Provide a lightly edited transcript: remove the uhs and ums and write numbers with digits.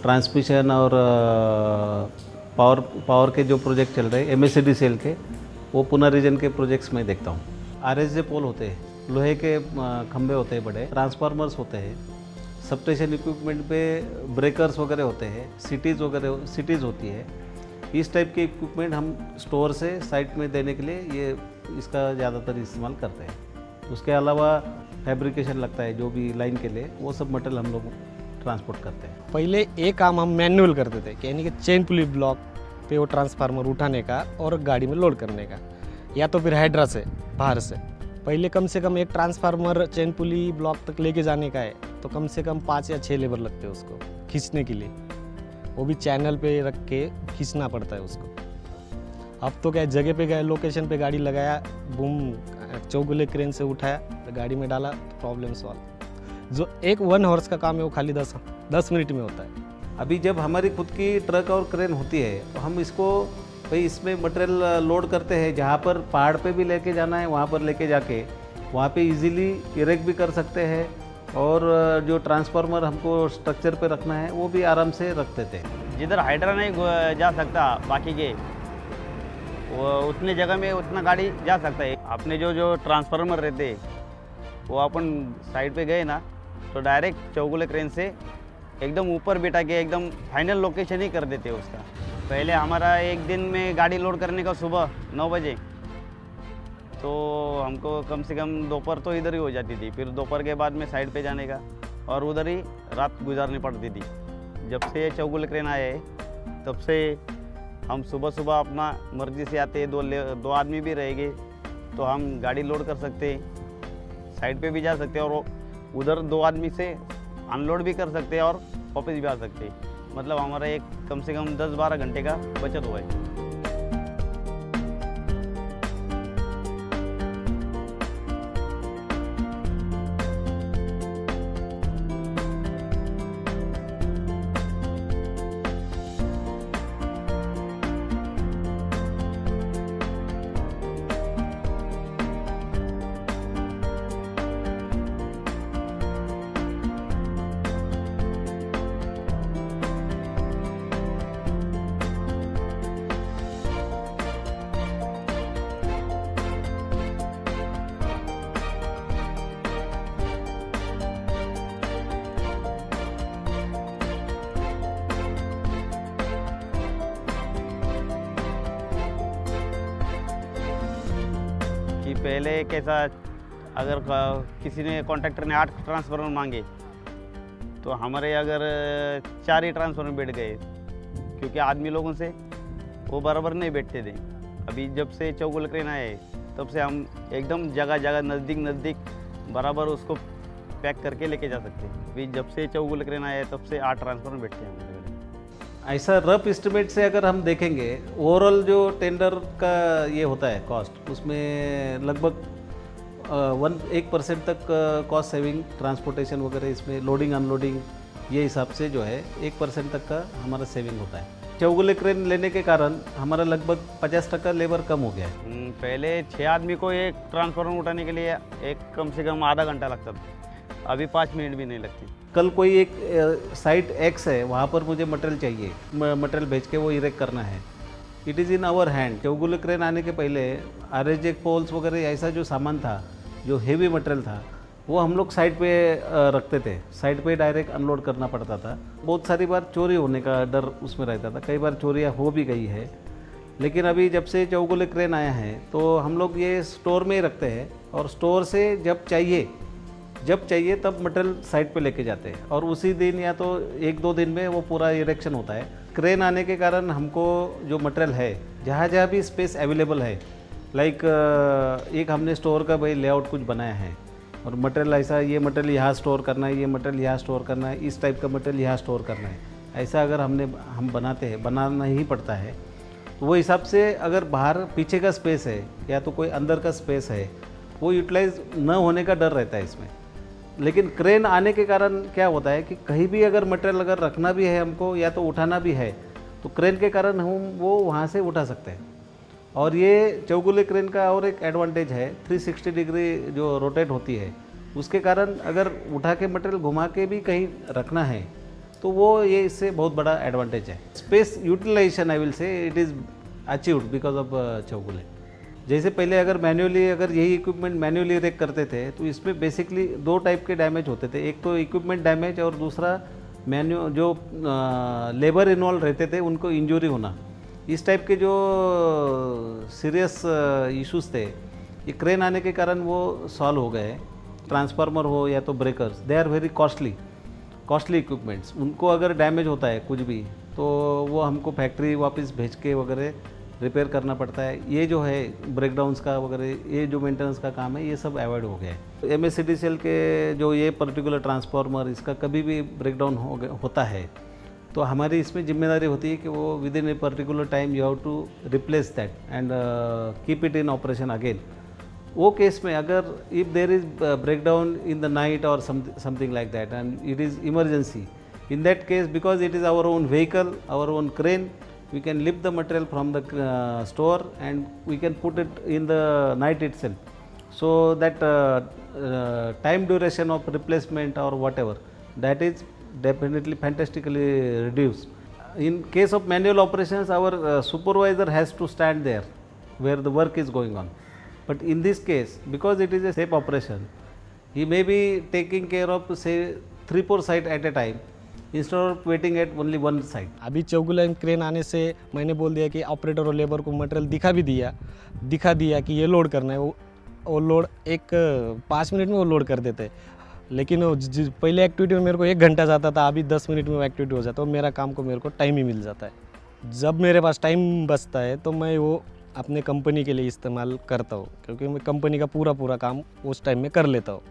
Transmission और power के जो प्रोजेक्ट चल रहे हैं MSCD सेल के, वो पुणे रीजन के प्रोजेक्ट्स में देखता हूँ। RSJ पोल होते हैं, लोहे के खंभे होते हैं, बड़े ट्रांसफार्मर्स होते हैं, सबस्टेशन इक्विपमेंट पे ब्रेकर्स वगैरह होते हैं, सिटीज़ होती है। इस टाइप के इक्विपमेंट हम स्टोर से साइट में देने के लिए ये इसका ज़्यादातर इस्तेमाल करते हैं। उसके अलावा फैब्रिकेशन लगता है जो भी लाइन के लिए, वो सब मटेरियल हम लोग ट्रांसपोर्ट करते हैं। पहले एक काम हम मैनुअल करते थे कि यानी कि चेन पुली ब्लॉक पे वो ट्रांसफार्मर उठाने का और गाड़ी में लोड करने का, या तो फिर हाइड्रा से बाहर से। पहले कम से कम एक ट्रांसफार्मर चेन पुली ब्लॉक तक लेके जाने का है तो कम से कम 5 या 6 लेबर लगते हैं उसको खींचने के लिए, वो भी चैनल पे रख के खींचना पड़ता है उसको। अब तो क्या जगह पे गए, लोकेशन पे गाड़ी लगाया, बूम, चौगुले क्रेन से उठाया, गाड़ी में डाला, प्रॉब्लम सॉल्व। जो एक 1 हॉर्स का काम है वो खाली 10 मिनट में होता है। अभी जब हमारी खुद की ट्रक और क्रेन होती है तो हम इसको भाई इसमें मटेरियल लोड करते हैं, जहाँ पर पहाड़ पे भी लेके जाना है वहाँ पर लेके जाके वहाँ पे इजीली इरेक्ट भी कर सकते हैं, और जो ट्रांसफार्मर हमको स्ट्रक्चर पे रखना है वो भी आराम से रख देते हैं। जिधर हाइड्रा नहीं जा सकता बाकी के, वो उतनी जगह में उतना गाड़ी जा सकता है। अपने जो ट्रांसफार्मर रहते वो अपन साइड पे गए ना तो डायरेक्ट चौगुले क्रेन से एकदम ऊपर बिठा के एकदम फाइनल लोकेशन ही कर देते उसका। पहले हमारा एक दिन में गाड़ी लोड करने का सुबह 9 बजे, तो हमको कम से कम दोपहर तो इधर ही हो जाती थी। फिर दोपहर के बाद में साइड पे जाने का और उधर ही रात गुजारनी पड़ती थी। जब से चौगुले क्रेन आए तब से हम सुबह सुबह अपना मर्जी से आते, दो आदमी भी रहेंगे तो हम गाड़ी लोड कर सकते, साइड पे भी जा सकते और उधर 2 आदमी से अनलोड भी कर सकते और वापस भी आ सकते। मतलब हमारा एक कम से कम 10-12 घंटे का बचत हुआ है। कि पहले कैसा, अगर किसी ने कॉन्ट्रैक्टर ने 8 ट्रांसफार्मर मांगे तो हमारे अगर 4 ही ट्रांसफार्मर बैठ गए, क्योंकि आदमी लोगों से वो बराबर नहीं बैठते थे। अभी जब से चौगुले क्रेन आए तब से हम एकदम जगह जगह नज़दीक बराबर उसको पैक करके लेके जा सकते हैं। अभी जब से चौगुले क्रेन आए तब से 8 ट्रांसफार्मर बैठते हैं हमारे। ऐसा रफ एस्टिमेट से अगर हम देखेंगे, ओवरऑल जो टेंडर का ये होता है कॉस्ट, उसमें लगभग 1% तक कॉस्ट सेविंग, ट्रांसपोर्टेशन वगैरह, इसमें लोडिंग अनलोडिंग, ये हिसाब से जो है 1% तक का हमारा सेविंग होता है। चौगुले क्रेन लेने के कारण हमारा लगभग 50% लेबर कम हो गया है। पहले 6 आदमी को एक ट्रांसफार्मर उठाने के लिए कम से कम आधा घंटा लगता था, अभी 5 मिनट भी नहीं लगती। कल कोई एक साइट X है, वहाँ पर मुझे मटेरियल चाहिए, मटेरियल भेज के वो इरेक्ट करना है, it is in our hand. Chowgule crane आने के पहले RSJ पोल्स वगैरह ऐसा जो सामान था, जो हेवी मटेरियल था, वो हम लोग साइड पे रखते थे, साइड पे डायरेक्ट अनलोड करना पड़ता था। बहुत सारी बार चोरी होने का डर उसमें रहता था, कई बार चोरियाँ हो भी गई है। लेकिन अभी जब से चौगुले क्रेन आया है तो हम लोग ये स्टोर में ही रखते हैं, और स्टोर से जब चाहिए तब मटेरियल साइट पे लेके जाते हैं, और उसी दिन या तो 1-2 दिन में वो पूरा इरेक्शन होता है। क्रेन आने के कारण हमको जो मटेरियल है, जहाँ भी स्पेस अवेलेबल है, लाइक एक हमने स्टोर का भाई लेआउट कुछ बनाया है, और मटेरियल ऐसा, ये मटेरियल यहाँ स्टोर करना है, ये मटेरियल यहाँ स्टोर करना है, इस टाइप का मटेरियल यहाँ स्टोर करना है, ऐसा अगर हम बनाना ही पड़ता है, तो वो हिसाब से अगर बाहर पीछे का स्पेस है या तो कोई अंदर का स्पेस है, वो यूटिलाइज न होने का डर रहता है इसमें। लेकिन क्रेन आने के कारण क्या होता है कि कहीं भी अगर मटेरियल अगर रखना भी है हमको या तो उठाना भी है, तो क्रेन के कारण हम वो वहाँ से उठा सकते हैं। और ये चौगुले क्रेन का और एक एडवांटेज है, 360 डिग्री जो रोटेट होती है, उसके कारण अगर उठा के मटेरियल घुमा के भी कहीं रखना है तो वो ये इससे बहुत बड़ा एडवांटेज है। Space utilisation I will say it is achieved because of Chowgule. जैसे पहले अगर मैन्युअली अगर यही इक्विपमेंट मैन्युअली रेक करते थे तो इसमें बेसिकली 2 टाइप के डैमेज होते थे, एक तो इक्विपमेंट डैमेज और दूसरा जो लेबर इन्वॉल्व रहते थे उनको इंजरी होना। इस टाइप के जो सीरियस इश्यूज थे ये क्रेन आने के कारण वो सॉल्व हो गए। ट्रांसफार्मर हो या तो breakers, they are very costly equipments. उनको अगर डैमेज होता है कुछ भी तो वो हमको फैक्ट्री वापस भेज के वगैरह रिपेयर करना पड़ता है। ये जो है ब्रेकडाउन्स का वगैरह ये जो मेंटेनेंस का काम है ये सब अवॉइड हो गया है। MSCDCL के जो ये पर्टिकुलर ट्रांसफार्मर इसका कभी भी ब्रेकडाउन होता है तो हमारी इसमें जिम्मेदारी होती है कि वो within a particular time you have to replace that and keep it in operation again. वो केस में अगर if there is breakdown in the night और something like that and it is emergency, in that case because it is our own vehicle, our own crane, we can lift the material from the store and we can put it in the night itself, so that time duration of replacement or whatever, that is definitely fantastically reduced. In case of manual operations our supervisor has to stand there where the work is going on, but in this case because it is a safe operation he may be taking care of say 3-4 sites at a time instead of waiting at only one side. अभी Chougula crane आने से मैंने बोल दिया कि operator और labour को material दिखा दिया कि ये लोड करना है। वो लोड 5 मिनट में वो लोड कर देते। लेकिन वो पहले एक्टिविटी में मेरे को 1 घंटा जाता था, अभी 10 मिनट में वो एक्टिविटी हो जाता है। मेरा काम को मेरे को टाइम ही मिल जाता है। जब मेरे पास टाइम बचता है तो मैं वो अपने कंपनी के लिए इस्तेमाल करता हूँ, क्योंकि मैं कंपनी का पूरा काम उस टाइम में कर लेता हूँ।